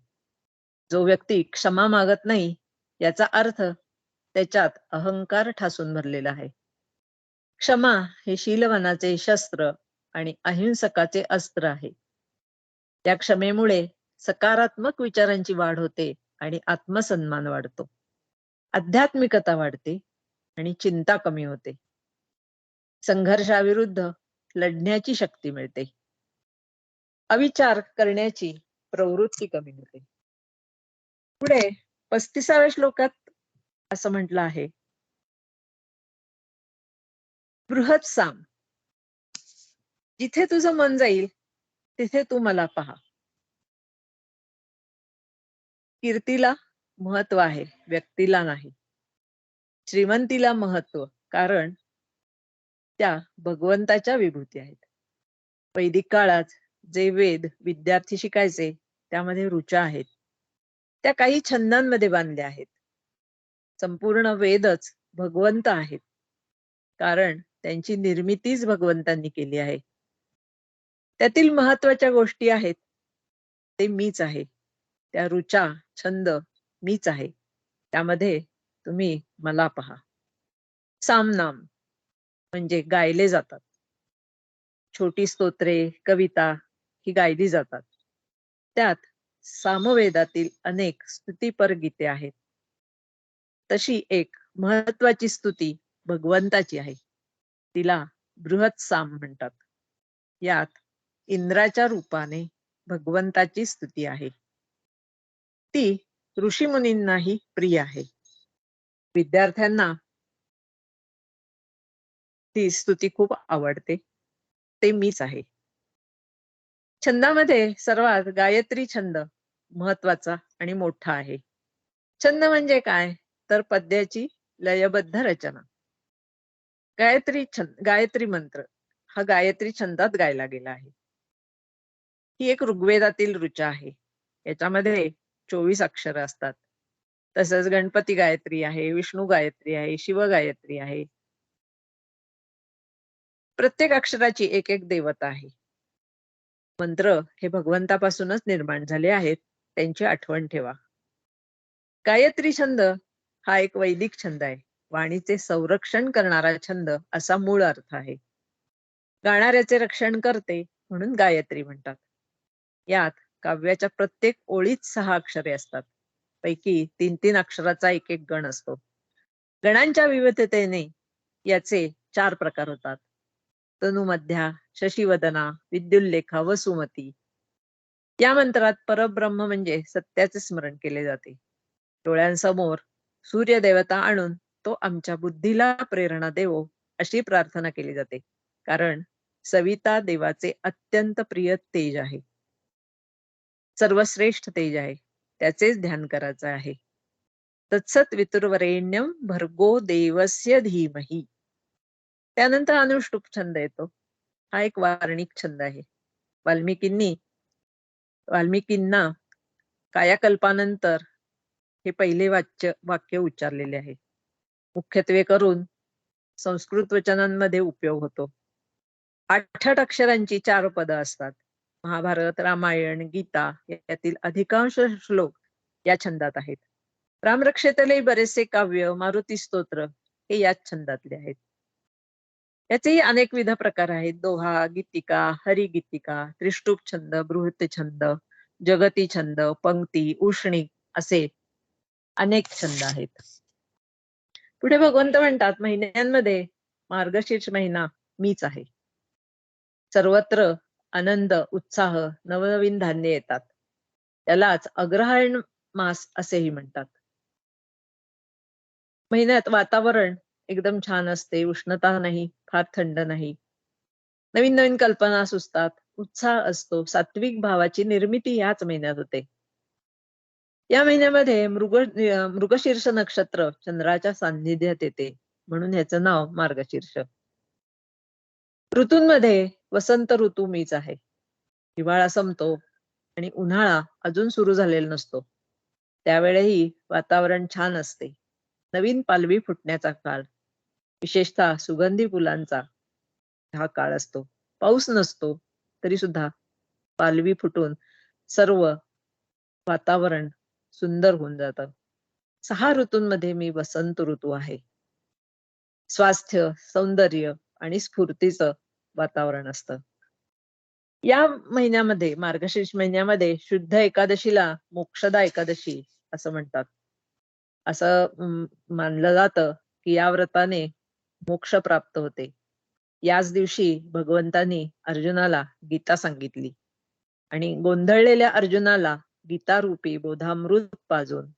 जो व्यक्ती क्षमा मागत नाही याचा अर्थ त्याच्यात अहंकार ठासून भरलेला आहे. क्षमा हे शीलवनाचे शस्त्र आणि अहिंसकाचे अस्त्र आहे. त्या क्षमेमुळे सकारात्मक विचारांची वाढ होते आणि आत्मसन्मान वाढतो. आध्यात्मिकता वाढते आणि चिंता कमी होते. संघर्षाविरुद्ध लढण्याची शक्ती मिळते. अविचार करण्याची प्रवृत्ती कमी होते. पुढे 35व्या श्लोकात असं म्हटलं आहे, बृहत साम, जिथे तुझं मन जाईल तिथे तू मला पहा. कीर्तीला महत्व आहे, व्यक्तीला नाही. श्रीमंतीला महत्व, कारण त्या भगवंताच्या विभूती आहेत. वैदिक काळात जे वेद विद्यार्थी शिकायचे त्यामध्ये ऋचा आहेत. त्या काही छंदांमध्ये बांधल्या आहेत. संपूर्ण वेदच भगवंत आहेत, कारण त्यांची निर्मितीच भगवंतांनी केली आहे. त्यातील महत्वाच्या गोष्टी आहेत ते मीच आहे. त्या ऋचा, छंद मीच आहे. त्यामध्ये तुम्ही मला पहा. सामनाम म्हणजे गायले जातात. छोटी स्तोत्रे, कविता ही गायली जातात. त्यात सामवेदातील अनेक स्तुतीपर गीते आहेत. तशी एक महत्वाची स्तुती भगवंताची आहे. तिला बृहत साम म्हणतात. यात इंद्राच्या रूपाने भगवंताची स्तुती आहे. ती ऋषीमुनींनाही प्रिय आहे. विद्यार्थ्यांना ती स्तुती खूप आवडते. ते मीच आहे. छंदामध्ये सर्वात गायत्री छंद महत्वाचा आणि मोठा आहे. छंद म्हणजे काय, तर पद्याची लयबद्ध रचना. गायत्री मंत्र हा गायत्री छंदात गायला गेला आहे. ही एक ऋग्वेदातील ऋचा आहे. याच्यामध्ये 24 अक्षर असतात. तसंच गणपती गायत्री आहे, विष्णू गायत्री आहे, शिव गायत्री आहे. प्रत्येक अक्षराची एक एक देवता आहे. मंत्र हे भगवंतापासूनच निर्माण झाले आहेत, त्यांची आठवण ठेवा. गायत्री छंद हा एक वैदिक छंद आहे. वाणीचे संरक्षण करणारा छंद असा मूळ अर्थ आहे. गाणाऱ्याचे रक्षण करते म्हणून गायत्री म्हणतात. यात काव्याच्या प्रत्येक ओळीत 6 अक्षरे असतात. पैकी 3-3 अक्षराचा एक एक गण असतो. गणांच्या विविधतेने याचे 4 प्रकार होतात. तनुमध्या, शशिवदना, विद्युल्लेखा व सुमती. या मंत्रात परब्रह्म म्हणजे सत्याचे स्मरण केले जाते. डोळ्यांसमोर सूर्यदेवता आणून तो आमच्या बुद्धीला प्रेरणा देवो अशी प्रार्थना केली जाते. कारण सविता देवाचे अत्यंत प्रिय तेज आहे. सर्वश्रेष्ठ तेज आहे. त्याचेच ध्यान करायचं आहे. तत्सत वितुर्वरेण्यम भर्गो देवस्य धीमहि. त्यानंतर अनुष्टुप छंद येतो. हा एक वार्णिक छंद आहे. वाल्मिकींना कायाकल्पानंतर हे पहिले वाक्य उच्चारलेले आहे. मुख्यत्वे करून संस्कृत वचनांमध्ये उपयोग होतो. 8 अक्षरांची 4 पदं असतात. महाभारत, रामायण, गीता यातील अधिकांश श्लोक या छंदात आहेत. रामरक्षेतले बरेचसे काव्य, मारुती स्तोत्र हे याच छंदातले आहेत. याचेही अनेकविध प्रकार आहेत. दोहा, गीतिका, हरिगीतिका, त्रिष्टुप छंद, बृहत छंद, जगती छंद, पंक्ती, उष्णी असे अनेक छंद आहेत. पुढे भगवंत म्हणतात, महिन्यांमध्ये मार्गशीर्ष महिना मीच आहे. सर्वत्र आनंद, उत्साह, नवनवीन धान्य येतात. त्यालाच अग्रहायण मास असेही म्हणतात. महिन्यात वातावरण एकदम छान असते. उष्णता नाही, फार थंड नाही. नवीन नवीन कल्पना सुचतात, उत्साह असतो. सात्विक भावाची निर्मिती याच महिन्यात होते. या महिन्यामध्ये मृगशीर्ष नक्षत्र चंद्राच्या सान्निध्यात येते, म्हणून ह्याचं नाव मार्गशीर्ष. ऋतूंमध्ये वसंत ऋतू मीच आहे. हिवाळा संपतो आणि उन्हाळा अजून सुरू झालेला नसतो. त्यावेळेही वातावरण छान असते. नवीन पालवी फुटण्याचा काळ, विशेषतः सुगंधी फुलांचा हा काळ असतो. पाऊस नसतो तरी सुद्धा पालवी फुटून सर्व वातावरण सुंदर होऊन जातं. 6 ऋतूंमध्ये मी वसंत ऋतू आहे. स्वास्थ्य, सौंदर्य आणि स्फूर्तीचं वातावरण असतं. या महिन्यामध्ये, मार्गशीर्ष महिन्यामध्ये शुद्ध एकादशीला मोक्षदा एकादशी असं म्हणतात. असं मानलं जातं की या व्रताने मोक्ष प्राप्त होते. याच दिवशी भगवंतांनी अर्जुनाला गीता सांगितली. आणि गोंधळलेल्या अर्जुनाला गीतारूपी बोधामृत पाजून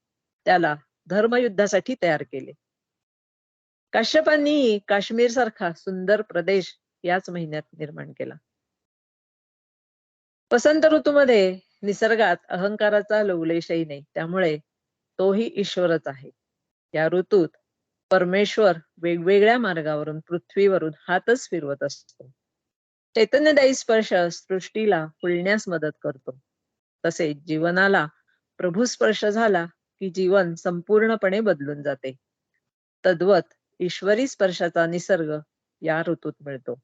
त्याला धर्मयुद्धासाठी तयार केले. काश्यपांनी काश्मीर सारखा सुंदर प्रदेश याच महिन्यात निर्माण केला. वसंत ऋतूमध्ये निसर्गात अहंकाराचा लवलेशही नाही, त्यामुळे तोही ईश्वरच आहे. या ऋतूत परमेश्वर वेगवेगळ्या मार्गावरून पृथ्वीवरून हातच फिरवत असतो. चैतन्यदायी स्पर्श सृष्टीला फुलण्यास मदत करतो. तसेच जीवनाला प्रभू स्पर्श झाला की जीवन संपूर्णपणे बदलून जाते. तद्वत ईश्वरी स्पर्शाचा निसर्ग या ऋतूत मिळतो.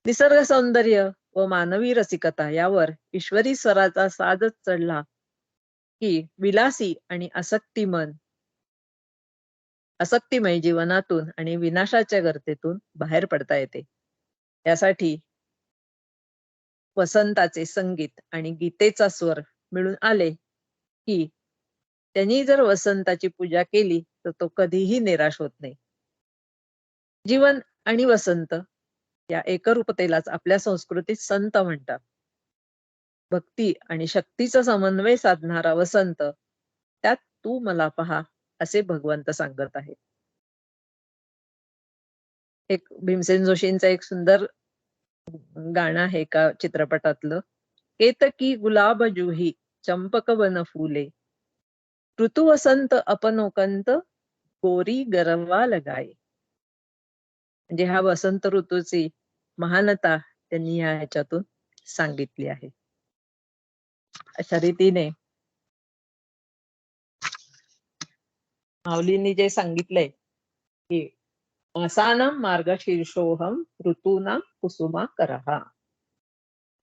निसर्ग सौंदर्य व मानवी रसिकता यावर ईश्वरी स्वराचा साजच चढला की विलासी आणि आसक्तिमय जीवनातून आणि विनाशाच्या गर्तेतून बाहेर पडता येते. यासाठी वसंताचे संगीत आणि गीतेचा स्वर मिळून आले की त्यांनी जर वसंताची पूजा केली तर तो कधीही निराश होत नाही. जीवन आणि वसंत या एकरूपतेलाच आपल्या संस्कृतीत संत म्हणतात. भक्ती आणि शक्तीचा समन्वय साधणारा वसंत, त्यात तू मला पहा असे भगवंत सांगत आहेत. एक भीमसेन जोशींचं एक सुंदर गाणं आहे का चित्रपटातलं, केतकी गुलाब जुही चंपक वन फुले, ऋतु वसंत अपनोकंत गोरी गरवा लगाए. म्हणजे हा वसंत ऋतूची महानता त्यांनी या ह्याच्यातून सांगितली आहे. अशा रीतीने माऊलींनी जे सांगितलंय की मासानां मार्गशीर्षोहम ऋतूनां कुसुमा करहा,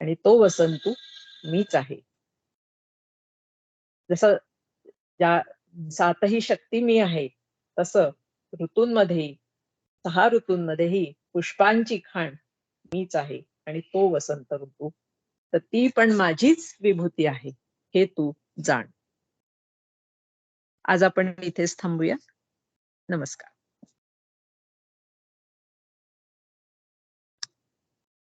आणि तो वसंतू मीच आहे. जसं ज्या 7ही शक्ती मी आहे, तसं ऋतूंमध्येही 6 ऋतूंमध्येही पुष्पांची खाण मीच आहे आणि तो वसंत ऋतू, तर ती पण माझीच विभूती आहे हे तू जाण. आज आपण इथेच थांबूया. नमस्कार.